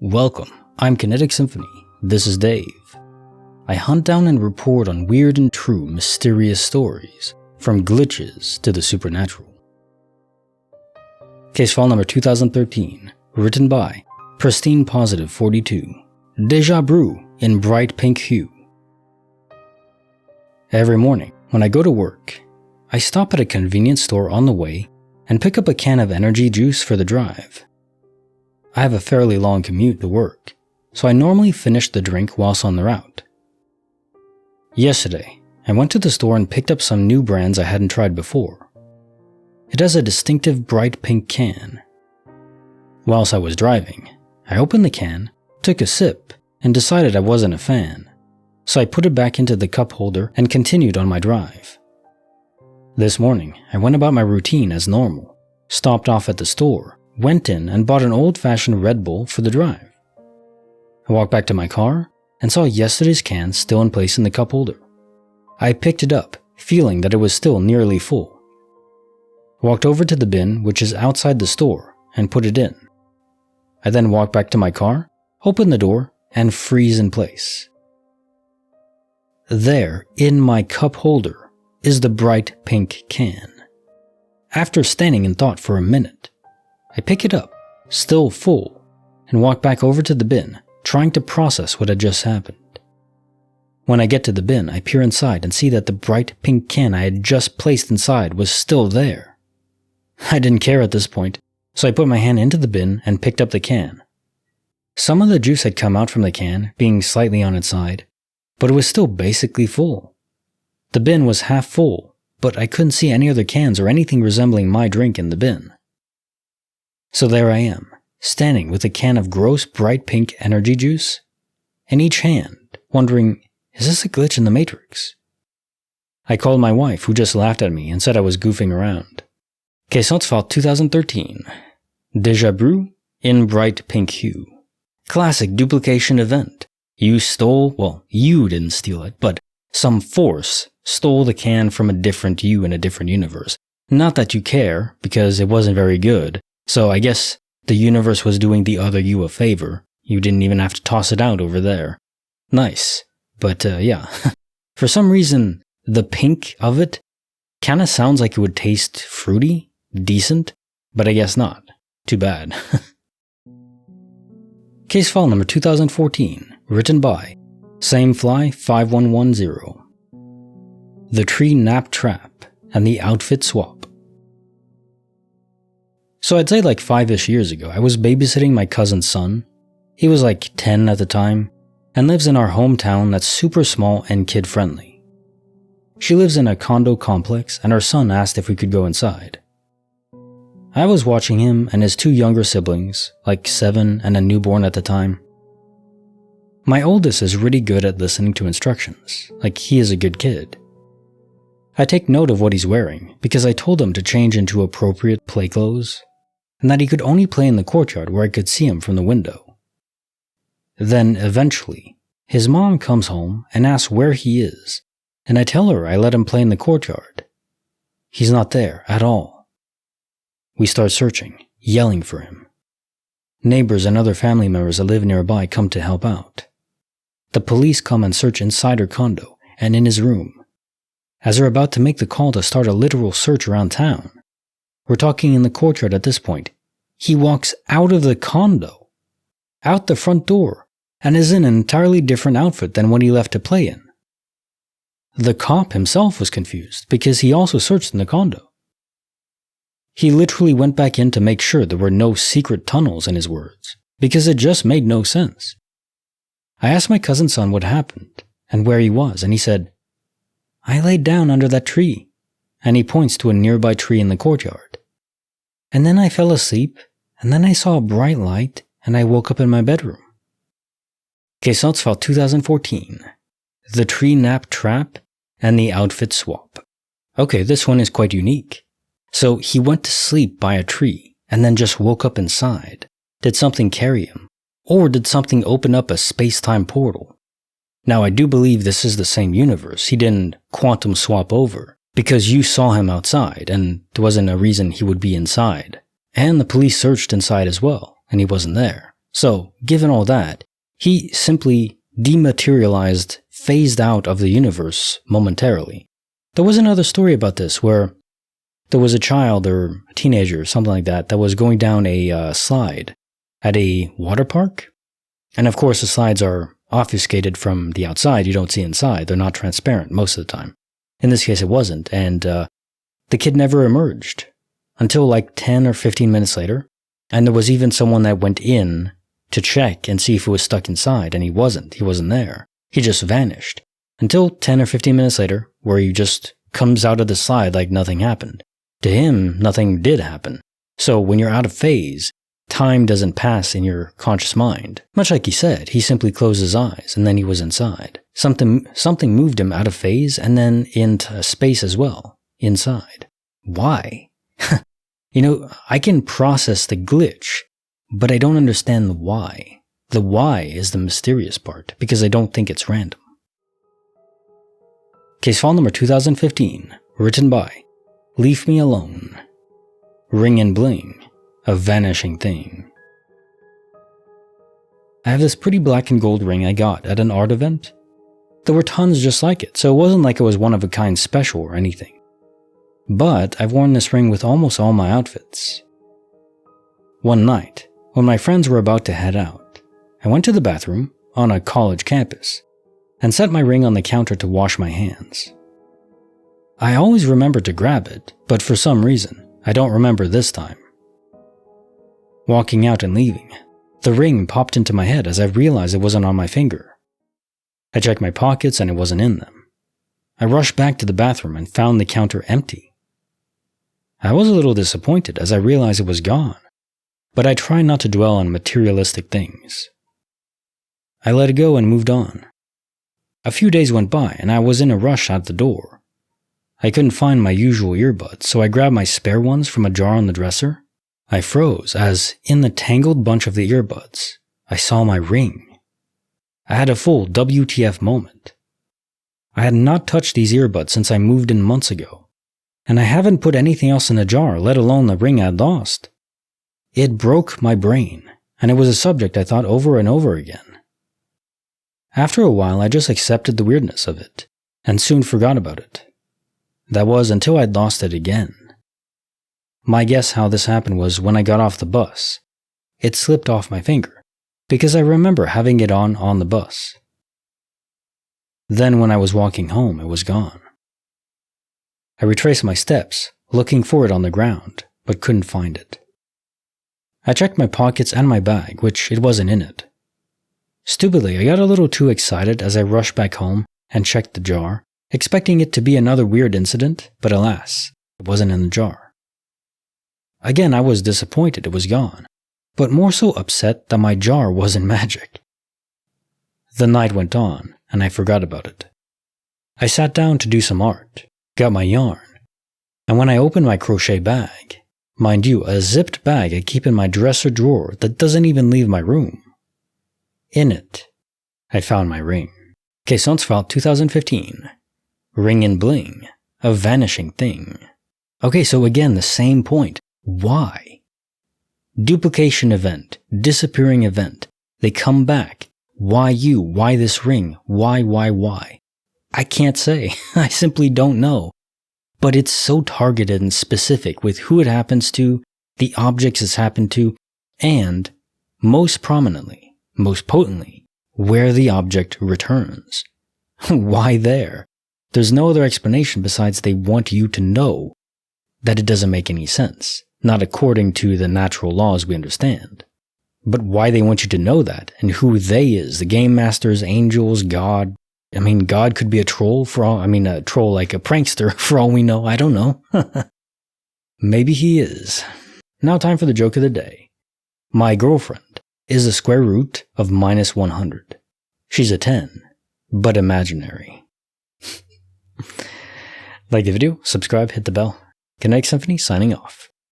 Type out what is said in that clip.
Welcome, I'm Kinetic Symphony. This is Dave. I hunt down and report on weird and true mysterious stories, from glitches to the supernatural. Case file number 2013, written by Pristine Positive 42, Deja Brew in bright pink hue. Every morning, when I go to work, I stop at a convenience store on the way and pick up a can of energy juice for the drive. I have a fairly long commute to work, so I normally finish the drink whilst on the route. Yesterday, I went to the store and picked up some new brands I hadn't tried before. It has a distinctive bright pink can. Whilst I was driving, I opened the can, took a sip, and decided I wasn't a fan, so I put it back into the cup holder and continued on my drive. This morning, I went about my routine as normal, stopped off at the store, went in and bought an old-fashioned Red Bull for the drive. I walked back to my car and saw yesterday's can still in place in the cup holder. I picked it up, feeling that it was still nearly full. I walked over to the bin, which is outside the store, and put it in. I then walked back to my car, opened the door, and freeze in place. There, in my cup holder, is the bright pink can. After standing in thought for a minute, I pick it up, still full, and walk back over to the bin, trying to process what had just happened. When I get to the bin, I peer inside and see that the bright pink can I had just placed inside was still there. I didn't care at this point, so I put my hand into the bin and picked up the can. Some of the juice had come out from the can, being slightly on its side, but it was still basically full. The bin was half full, but I couldn't see any other cans or anything resembling my drink in the bin. So there I am, standing with a can of gross bright pink energy juice in each hand, wondering, is this a glitch in the Matrix? I called my wife, who just laughed at me and said I was goofing around. Case file 2013, Deja Brew in bright pink hue. Classic duplication event. You didn't steal it, but some force stole the can from a different you in a different universe. Not that you care, because it wasn't very good. So I guess the universe was doing the other you a favor. You didn't even have to toss it out over there. Nice. But yeah. For some reason, the pink of it kinda sounds like it would taste fruity, decent, but I guess not. Too bad. Case file number 2014, written by Samefly5110. The Tree Nap Trap and the Outfit Swap. So I'd say like 5-ish years ago, I was babysitting my cousin's son. He was like 10 at the time, and lives in our hometown that's super small and kid-friendly. She lives in a condo complex, and our son asked if we could go inside. I was watching him and his two younger siblings, like 7 and a newborn at the time. My oldest is really good at listening to instructions, like he is a good kid. I take note of what he's wearing, because I told him to change into appropriate play clothes, and that he could only play in the courtyard where I could see him from the window. Then, eventually, his mom comes home and asks where he is, and I tell her I let him play in the courtyard. He's not there at all. We start searching, yelling for him. Neighbors and other family members that live nearby come to help out. The police come and search inside her condo and in his room. As they're about to make the call to start a literal search around town, we're talking in the courtyard at this point, he walks out of the condo, out the front door, and is in an entirely different outfit than what he left to play in. The cop himself was confused because he also searched in the condo. He literally went back in to make sure there were no secret tunnels, in his words, because it just made no sense. I asked my cousin's son what happened and where he was, and he said, I laid down under that tree, and he points to a nearby tree in the courtyard. And then I fell asleep, and then I saw a bright light, and I woke up in my bedroom. Case file 2014, The Tree Nap Trap and the Outfit Swap. Okay, this one is quite unique. So he went to sleep by a tree, and then just woke up inside. Did something carry him? Or did something open up a space-time portal? Now I do believe this is the same universe. He didn't quantum swap over, because you saw him outside, and there wasn't a reason he would be inside. And the police searched inside as well, and he wasn't there. So, given all that, he simply dematerialized, phased out of the universe momentarily. There was another story about this where there was a child or a teenager, something like that, that was going down a slide at a water park. And of course, the slides are obfuscated from the outside. You don't see inside. They're not transparent most of the time. In this case, it wasn't. And the kid never emerged until like 10 or 15 minutes later. And there was even someone that went in to check and see if it was stuck inside. And he wasn't. He wasn't there. He just vanished. Until 10 or 15 minutes later, where he just comes out of the slide like nothing happened. To him, nothing did happen. So when you're out of phase, time doesn't pass in your conscious mind. Much like he said, he simply closed his eyes and then he was inside. Something moved him out of phase and then into space as well, inside. Why? I can process the glitch, but I don't understand the why. The why is the mysterious part, because I don't think it's random. Case file number 2015, written by Leave Me Alone. Ring and Bling, a vanishing thing. I have this pretty black and gold ring I got at an art event. There were tons just like it, so it wasn't like it was one of a kind special or anything. But I've worn this ring with almost all my outfits. One night, when my friends were about to head out, I went to the bathroom on a college campus and set my ring on the counter to wash my hands. I always remember to grab it, but for some reason, I don't remember this time. Walking out and leaving, the ring popped into my head as I realized it wasn't on my finger. I checked my pockets and it wasn't in them. I rushed back to the bathroom and found the counter empty. I was a little disappointed as I realized it was gone, but I tried not to dwell on materialistic things. I let it go and moved on. A few days went by and I was in a rush out the door. I couldn't find my usual earbuds, so I grabbed my spare ones from a jar on the dresser. I froze as, in the tangled bunch of the earbuds, I saw my ring. I had a full WTF moment. I had not touched these earbuds since I moved in months ago, and I haven't put anything else in the jar, let alone the ring I'd lost. It broke my brain, and it was a subject I thought over and over again. After a while, I just accepted the weirdness of it, and soon forgot about it. That was until I'd lost it again. My guess how this happened was when I got off the bus. It slipped off my finger, because I remember having it on the bus. Then when I was walking home, it was gone. I retraced my steps, looking for it on the ground, but couldn't find it. I checked my pockets and my bag, which it wasn't in it. Stupidly, I got a little too excited as I rushed back home and checked the jar, expecting it to be another weird incident, but alas, it wasn't in the jar. Again, I was disappointed it was gone, but more so upset that my jar wasn't magic. The night went on, and I forgot about it. I sat down to do some art, got my yarn, and when I opened my crochet bag, mind you, a zipped bag I keep in my dresser drawer that doesn't even leave my room. In it, I found my ring. Case file 2015. Ring and Bling, a vanishing thing. Okay, so again, the same point. Why? Duplication event, disappearing event. They come back. Why you? Why this ring? Why? I can't say. I simply don't know. But it's so targeted and specific with who it happens to, the objects it's happened to, and, most prominently, most potently, where the object returns. Why there? There's no other explanation besides they want you to know that it doesn't make any sense, not according to the natural laws we understand. But why they want you to know that, and who they is, the game masters, angels, God. I mean, God could be a troll a troll like a prankster for all we know, I don't know. Maybe he is. Now time for the joke of the day. My girlfriend is the square root of -100. She's a 10, but imaginary. Like the video, subscribe, hit the bell. Kinetic Symphony signing off.